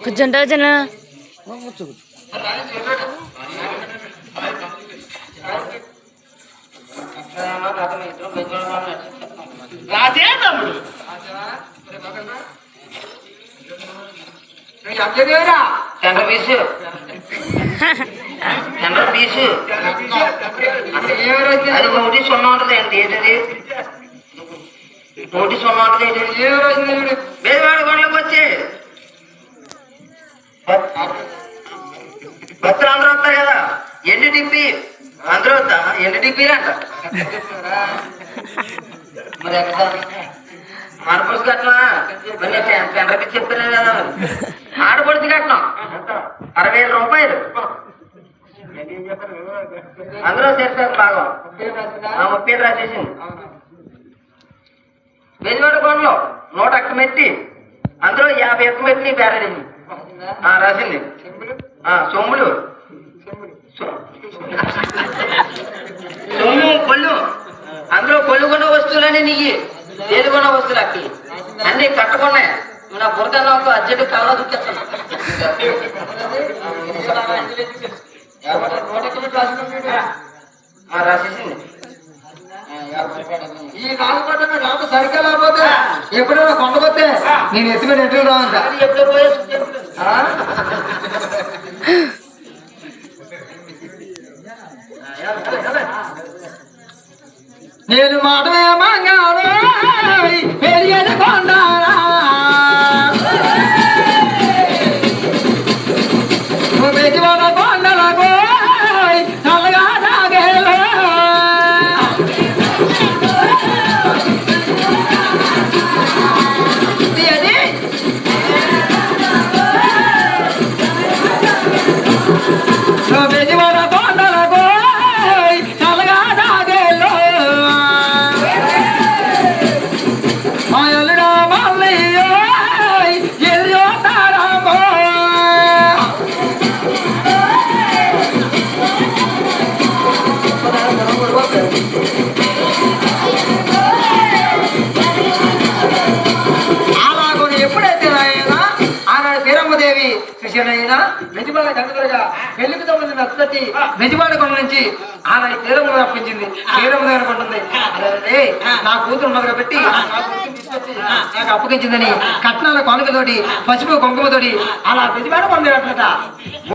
కూర్చుంటా చిన్న రాజే తమ్ముడు సెంటర్ పీసు సెంటర్ పీసు అది 1-0 ఉంటుంది ఏంటి ఏంటది 1-0 ఉంటుంది ఏంటి బేదవాడ కొండలకు వచ్చి భక్తులు అందరూ వస్తారు కదా NDDP అందరూ వద్దా NDDP అంట మరి ఎక్కడ మనపూసి కట్నం మళ్ళీ సెంటర్ పీస్ చెప్తారు కదా ఆడపడిచి కట్నం 60,000 రూపాయలు అందరూ చేస్తారు భాగం 30 రాసేసింది బెజవాడ కొండలో 101 మెట్టి అందరూ 51 మెట్టి బేరడింది రాసింది సొమ్ములు సొమ్ము కొల్లు అందరూ కొల్లుకున్న వస్తువులని నీకు తేలుకున్న వస్తువులు అక్కి అన్ని కట్టుకున్నాయి నా బురదకు అర్జెంట్ కావాలో దుఃఖిస్తున్నా రాసేసింది ఈ కాలపడ్డ నాకు సరిగ్గా లేకపోతే ఎప్పుడైనా కొండపోతే నేను ఎత్తుకుని ఎట్లు రావంట ఎప్పుడు పోయే నేను మాటమే మంగారు పెరిగేది కొండారా బెజవాడ కొండలకు చల్లగా తాగేలా బెజవాడ కొండలకు చల్లగా తాగేలో మాయలుడా మల్లయ్యో ఎల్లు తారామో అలాగని ఎప్పుడైతే అయినా ఆనాడు శ్రీరామదేవి శిష్యునైనా బెజవాడ గంగదుర్గ పెళ్లికి తొమ్మిది నచ్చటి బెజవాడ కొండ నుంచి ఆనాడు శ్రీరాముడు అప్పించింది శ్రీరాముడు అనుకుంటుంది అదే నా కూతురు ఉన్నది కాబట్టి నాకు అప్పగించిందని కట్నాల కొనకతోటి పసుపు కుంకుమతోటి అలా బెజవాడ కొండ